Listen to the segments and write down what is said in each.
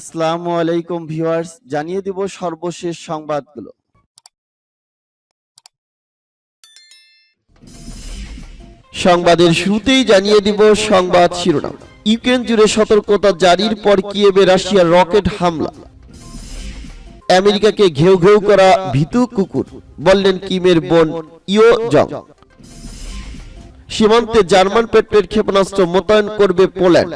আসসালামু আলাইকুম ভিউয়ার্স, জানিয়ে দিব সর্বশেষ সংবাদগুলো। সংবাদের শুরুতেই জানিয়ে দিব সংবাদ শিরোনাম। ইউক্রেন জুড়ে সতর্কতা জারির পর কিয়েভে রাশিয়ার রকেট হামলা। আমেরিকাকে ঘেউ ঘেউ করা ভীতু কুকুর, বললেন কিমের বোন ইয়ো জং। সীমান্তে জার্মান পেট্রোল ক্ষেপণাস্ত্র মোতায়েন করবে পোল্যান্ড।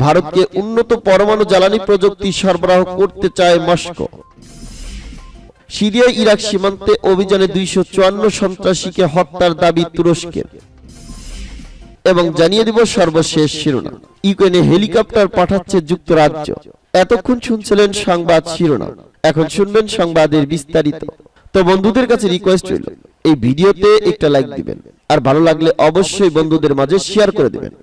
ভারতকে উন্নত পরমাণু জ্বালানি প্রযুক্তি সরবরাহ করতে চায় মস্কো। সিরিয়া ইরাক সীমান্তে অভিযানে 254 সন্ত্রাসীকে হত্যার দাবি তুরস্কের। এবং জানিয়ে দিব সর্বশেষ শিরোনাম, ইউক্রেনে হেলিকপ্টার পাঠাচ্ছে যুক্তরাজ্য। এতক্ষণ শুনছিলেন সংবাদ শিরোনাম, এখন শুনবেন সংবাদের বিস্তারিত। তো বন্ধুদের কাছে রিকোয়েস্ট রইল, এই ভিডিওতে একটা লাইক দিবেন, আর ভালো লাগলে অবশ্যই বন্ধুদের মাঝে শেয়ার করে দিবেন।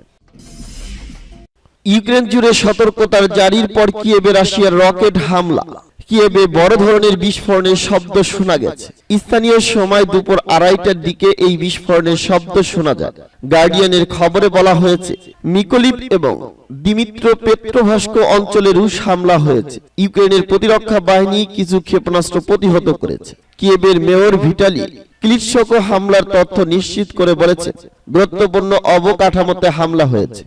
ইউক্রেন জুড়ে সতর্কতার জারির পর কিয়েভে রাশিয়ার রকেট হামলা। কিয়েভে বড় ধরনের বিস্ফোরণের শব্দ শোনা গেছে। স্থানীয় সময় দুপুর 2:30টার দিকে এই বিস্ফোরণের শব্দ শোনা যায়। গার্ডিয়ানের খবরে বলা হয়েছে, মিকোলিভ এবং দিমিত্র পেট্রোভাস্ক অঞ্চলে রুশ হামলা হয়েছে। ইউক্রেনের প্রতিরক্ষা বাহিনী কিছু ক্ষেপণাস্ত্র প্রতিহত করেছে। কিয়েভের মেয়র ভিটালি ক্লিটসকো হামলার তথ্য নিশ্চিত করে বলেছে, গুরুত্বপূর্ণ অবকাঠামোতে হামলা হয়েছে।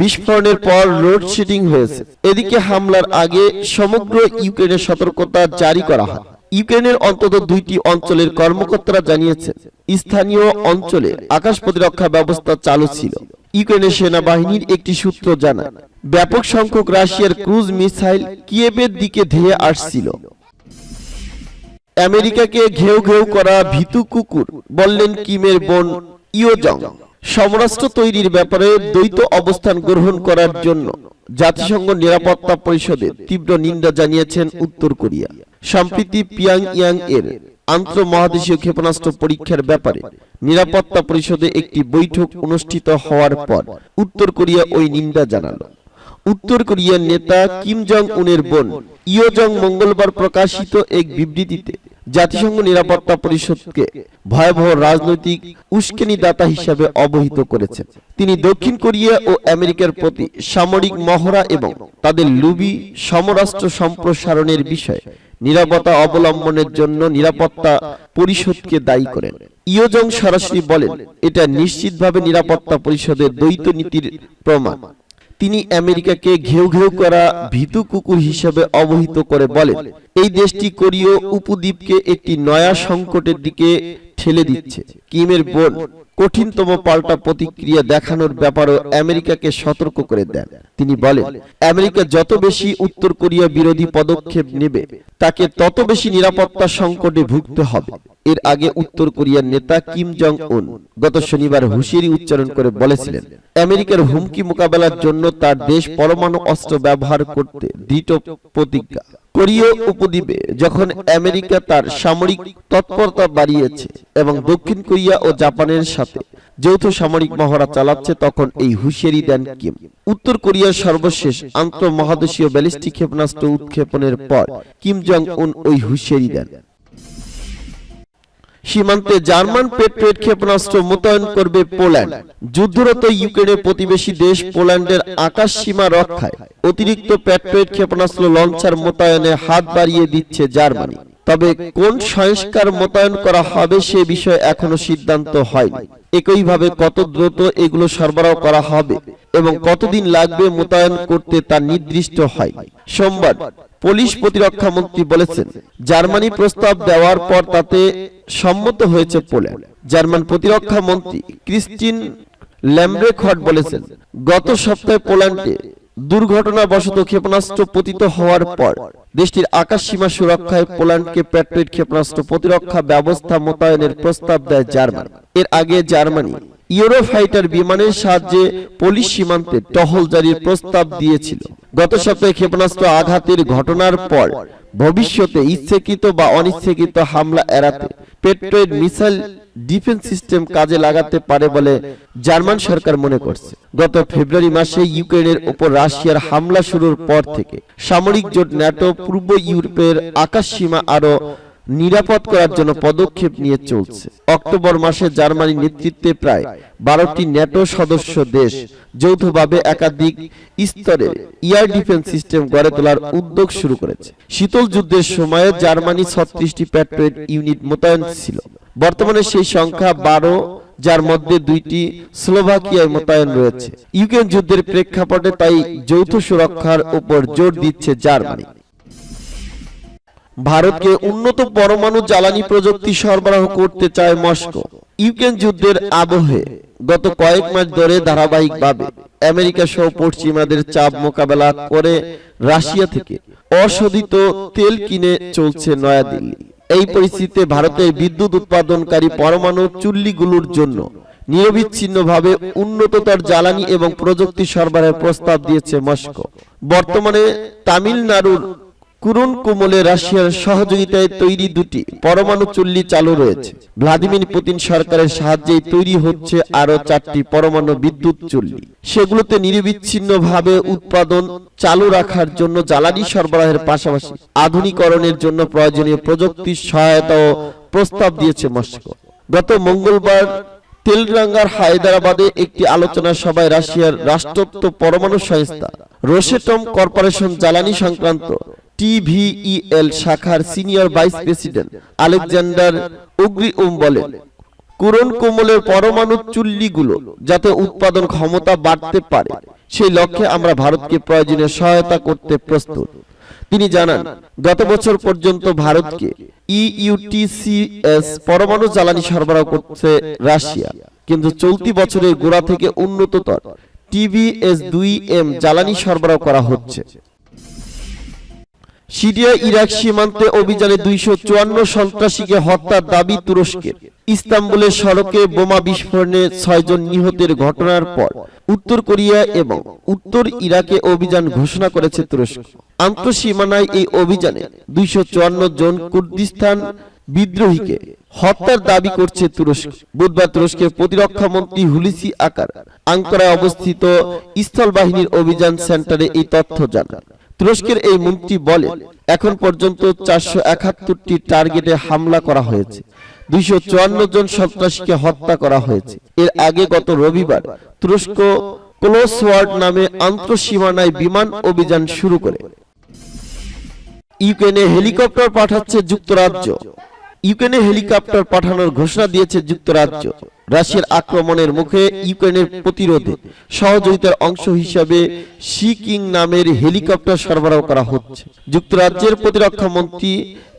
বিস্ফোরণের পর লোডশেডিং হয়েছে। এদিকে হামলার আগে সমগ্র ইউক্রেনের সতর্কতা জারি করা হয়। ইউক্রেনের অন্তত 2টি অঞ্চলের কর্মকর্তারা জানিয়েছেন, স্থানীয় অঞ্চলে আকাশ প্রতিরক্ষা ব্যবস্থা চালু ছিল। ইউক্রেনের সেনাবাহিনীর একটি সূত্র জানায়, ব্যাপক সংখ্যক রাশিয়ার ক্রুজ মিসাইল কিয়েভের দিকে ধেয়ে আসছিল। আমেরিকাকে ঘেউ ঘেউ করা ভীতু কুকুর, বললেন কিমের বোন ইয়ো জং। সমরাস্ত্র তৈরির ব্যাপারে দ্বৈত অবস্থান গ্রহণ করার জন্য জাতিসংঘ নিরাপত্তা পরিষদে তীব্র নিন্দা জানিয়েছেন উত্তর কোরিয়া। সম্প্রতি পিয়ংইয়াং এর আন্তঃমহাদেশীয় ক্ষেপণাস্ত্র পরীক্ষার ব্যাপারে নিরাপত্তা পরিষদে একটি বৈঠক অনুষ্ঠিত হওয়ার পর উত্তর কোরিয়া ওই নিন্দা জানালো। উত্তর কোরিয়ার নেতা কিম জং উনের বোন ইয়ো জং মঙ্গলবার প্রকাশিত এক বিবৃতিতে জাতিসংঘ নিরাপত্তা পরিষদকে ভয়াবহ রাজনৈতিক উস্কানিদাতা হিসাবে অবহিত করেছেন। তিনি দক্ষিণ কোরিয়া ও আমেরিকার প্রতি সামরিক মহড়া এবং তাদের লুবি সমরাস্ত্র সম্প্রসারণের বিষয়ে নিরাপত্তা অবলম্বনের জন্য নিরাপত্তা পরিষদকে দায়ী করেন। ইয়ো জং সরাসরি বলেন, এটা নিশ্চিতভাবে নিরাপত্তা পরিষদের দ্বৈত নীতির প্রমাণ। তিনি আমেরিকাকে ঘেউ ঘেউ করা ভীতু কুকুর হিসেবে অবহিত করে বলেন, এই দেশটি কোরীয় উপদ্বীপকে একটি নয়া সংকটের দিকে ঠেলে দিচ্ছে। কিমের বোন কঠিনতম পাল্টা প্রতিক্রিয়া দেখানোর ব্যাপারেও আমেরিকাকে সতর্ক করে দেন। তিনি বলেন, আমেরিকা যত বেশি উত্তর কোরিয়া বিরোধী পদক্ষেপ নেবে, তাকে তত বেশি নিরাপত্তা সংকটে ভুগতে হবে। এর আগে উত্তর কোরিয়ার নেতা কিম জং উন গত শনিবার হুঁশিয়ারি উচ্চারণ করে বলেছিলেন, আমেরিকার হুমকি মোকাবেলার জন্য তার দেশ পরমাণু অস্ত্র ব্যবহার করতে দৃঢ় প্রতিজ্ঞা। কোরীয় উপদ্বীপে যখন আমেরিকা তার সামরিক তৎপরতা বাড়িয়েছে এবং দক্ষিণ কোরিয়া ও জাপানের সাথে যৌথ সামরিক মহড়া চালাচ্ছে, তখন এই হুঁশিয়ারি দেন কিম। উত্তর কোরিয়ার সর্বশেষ আন্তঃমহাদেশীয় ব্যালিস্টিক ক্ষেপণাস্ত্র উৎক্ষেপণের পর কিম জং উন ওই হুঁশিয়ারি দেন। সীমান্তে জার্মান পেট্রোল ক্ষেপণাস্ত্র মোতায়েন করবে পোল্যান্ড। যুদ্ধরত ইউক্রেনের প্রতিবেশী দেশ পোল্যান্ডের আকাশ সীমা রক্ষায় অতিরিক্ত পেট্রোল ক্ষেপণাস্ত্র লঞ্চার মোতায়েনে হাত বাড়িয়ে দিচ্ছে জার্মানি। তবে কোন সংস্কার মোতায়েন করা হবে সে বিষয়ে এখনো সিদ্ধান্ত হয়নি। একইভাবে কত দ্রুত এগুলো সরবরাহ করা হবে এবং কতদিন লাগবে মোতায়েন করতে তা নির্দিষ্ট হয়নি। সোমবার পোলিশ প্রতিরক্ষা মন্ত্রী বলেছেন, জার্মানি প্রস্তাব দেওয়ার পর তাতে সম্মত হয়েছে পোল্যান্ড। জার্মান প্রতিরক্ষা মন্ত্রী ক্রিস্টিন ল্যাম্ব্রেখট বলেছেন, গত সপ্তাহে পোল্যান্ডে দুর্ঘটনাবশত ক্ষেপণাস্ত্র পতিত হওয়ার পর দেশটির আকাশ সীমা সুরক্ষায় পোল্যান্ডকে পেট্রোল ক্ষেপণাস্ত্র প্রতিরক্ষা ব্যবস্থা মোতায়েনের প্রস্তাব দেয় জার্মানি। এর আগে জার্মানি ইউরোফাইটার বিমানের সাহায্যে পোলিশ সীমান্তে টহল জারির প্রস্তাব দিয়েছিল। গত সপ্তাহে ক্ষেপণাস্ত্র আঘাতের ঘটনার পর ভবিষ্যতে ইচ্ছাকৃত বা অনিচ্ছাকৃত হামলা এড়াতে পেট্রোল মিসাইল ডিফেন্স সিস্টেম কাজে লাগাতে পারে বলে জার্মান সরকার মনে করছে। গত ফেব্রুয়ারি মাসে ইউক্রেনের উপর রাশিয়ার হামলা শুরুর পর থেকে সামরিক জোট ন্যাটো পূর্ব ইউরোপের আকাশ সীমা আরো নিরাপদ করার জন্য পদক্ষেপ নিয়ে চলছে। অক্টোবর মাসে জার্মানির নেতৃত্বে প্রায় 12টি ন্যাটো সদস্য দেশ যৌথভাবে একাধিক স্তরের এয়ার ডিফেন্স সিস্টেম গড়ে তোলার উদ্যোগ শুরু করেছে। শীতল যুদ্ধের সময়ে জার্মানি 36টি প্যাট্রিয়ট ইউনিট মোতায়েন ছিল। বর্তমানে সেই সংখ্যা 12, যার মধ্যে 2টি স্লোভাকিয়ায় মোতায়েন রয়েছে। ইউক্রেন যুদ্ধের প্রেক্ষাপটে তাই যৌথ সুরক্ষার উপর জোর দিচ্ছে জার্মানি। ভারতকে উন্নত পরমাণু জ্বালানি প্রযুক্তি সরবরাহ করতে চায় মস্কো। ইউক্রেন যুদ্ধের আবহে গত কয়েক মাস ধরে ধারাবাহিকভাবে আমেরিকা সহ পশ্চিমাদের চাপ মোকাবেলা করে রাশিয়া থেকে অশোধিত তেল কিনে চলছে নয়াদিল্লি। এই পরিস্থিতিতে ভারতের বিদ্যুৎ উৎপাদনকারী পরমাণু চুল্লিগুলোর জন্য নিরবিচ্ছিন্নভাবে উন্নততর জ্বালানি এবং প্রযুক্তি সরবরাহের প্রস্তাব দিয়েছে মস্কো। বর্তমানে তামিলনাড়ুর কুরুনকুমলে রাশিয়ার সহযোগিতায় তৈরি 2টি পরমাণু চুল্লি চালু রয়েছে। ভ্লাদিমির পুতিন সরকারের সাহায্যেই তৈরি হচ্ছে আরো 4টি পরমাণু বিদ্যুৎ চুল্লি। সেগুলোতে নিরবিচ্ছিন্নভাবে উৎপাদন চালু রাখার জন্য জ্বালানি সরবরাহের পাশাপাশি আধুনিকরণের জন্য প্রয়োজনীয় প্রযুক্তির সহায়তাও প্রস্তাব দিয়েছে মস্কো। গত মঙ্গলবার তেলরাঙ্গার হায়দ্রাবাদে একটি আলোচনা সভায় রাশিয়ার রাষ্ট্রায়ত্ত পরমাণু সংস্থা রোসেটম কর্পোরেশন জ্বালানি সংক্রান্ত টিভিইএল শাখার সিনিয়র ভাইস প্রেসিডেন্ট আলেকজান্ডার উগ্রিউম বলেন, কুরুনকুমলের পরমাণু চুল্লিগুলো যাতে উৎপাদন ক্ষমতা বাড়তে পারে সেই লক্ষ্যে আমরা ভারতকে প্রয়োজনীয় সহায়তা করতে প্রস্তুত। তিনি জানান, গত বছর পর্যন্ত ভারতকে ইইউটিসিএস পরমাণু জ্বালানি সরবরাহ করছে রাশিয়া, কিন্তু চলতি বছরের গোড়া থেকে উন্নততর টিভিএস-2M জ্বালানি সরবরাহ করা হচ্ছে। সিরিয়া ইরাক সীমান্তে অভিযানে 254 সন্ত্রাসীকে হত্যার দাবি তুরস্কের। ইস্তাম্বুলের সড়কে বোমা বিস্ফোরণে 6 জন নিহতের ঘটনার পর উত্তর কোরিয়া এবং উত্তর ইরাকে অভিযান ঘোষণা করেছে তুরস্ক। আন্তঃসীমানায় এই অভিযানে 254 জন কুর্দিস্তান বিদ্রোহীকে হত্যার দাবি করছে তুরস্ক। বুধবার তুরস্কের প্রতিরক্ষা মন্ত্রী হুলুসি আকার আঙ্কারায় অবস্থিত স্থল বাহিনীর অভিযান সেন্টারে এই তথ্য জানান। তুরস্কের এই মন্ত্রী বলেন, এখন পর্যন্ত 471টি টার্গেটে হামলা করা হয়েছে, 254 জন সন্ত্রাসীকে হত্যা করা হয়েছে। এর আগে গত রবিবার তুরস্ক ক্লোসওয়ার্ড নামে আন্তঃসীমানায় বিমান অভিযান শুরু করে। ইউক্রেনে হেলিকপ্টার পাঠাচ্ছে যুক্তরাজ্য। ইউক্রেনে হেলিকপ্টার পাঠানোর ঘোষণা দিয়েছে যুক্তরাজ্য। রাশিয়ার আক্রমণের মুখে ইউক্রেনের প্রতিরোধে সহযোগিতার অংশ হিসাবে সি কিং নামের হেলিকপ্টার সরবরাহ করা হচ্ছে। যুক্তরাজ্যের প্রতিরক্ষা মন্ত্রী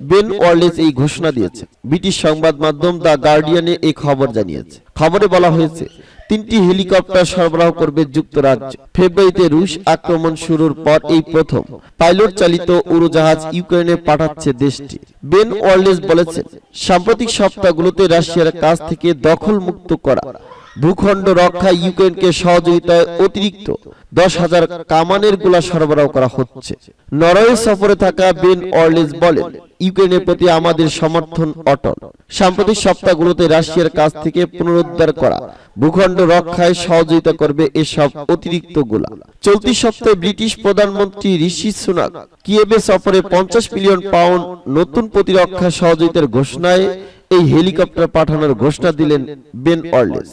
বেন ওয়ালেস এই ঘোষণা দিয়েছে। ব্রিটিশ সংবাদ মাধ্যম দ্য গার্ডিয়ানে এই খবর জানিয়েছে। খবরে বলা হয়েছে, 3টি হেলিকপ্টার সরবরাহ করবে যুক্তরাজ্য। ফেব্রুয়ারিতে রুশ আক্রমণ শুরুর পর এই প্রথম পাইলট চালিত উড়োজাহাজ ইউক্রেনে পাঠাচ্ছে দেশটি। বেন ওয়ালেস বলেছেন, সাম্প্রতিক সপ্তাহগুলোতে রাশিয়ার কাছ থেকে দখলমুক্ত করা ভূখণ্ড রক্ষায় ইউক্রেনকে সহযোগিতায় অতিরিক্ত 10,000 কামানের গোলা সরবরাহ করা হচ্ছে। নরওয়ে সফরে থাকা বেন ওয়ালেস বলেন, ইউক্রেনের প্রতি আমাদের সমর্থন অটল। সাম্প্রতিক সপ্তাহগুলোতে রাশিয়ার কাছ থেকে পুনরুদ্ধার করা ভূখণ্ড রক্ষায় সহযোগিতা করবে এসব অতিরিক্ত গোলা। চলতি সপ্তাহে ব্রিটিশ প্রধানমন্ত্রী ঋষি সুনাক কিয়েভে সফরে 50 মিলিয়ন পাউন্ড নতুন প্রতিরক্ষা সহযোগিতার ঘোষণায় এই হেলিকপ্টার পাঠানোর ঘোষণা দিলেন বেন ওয়ালেস।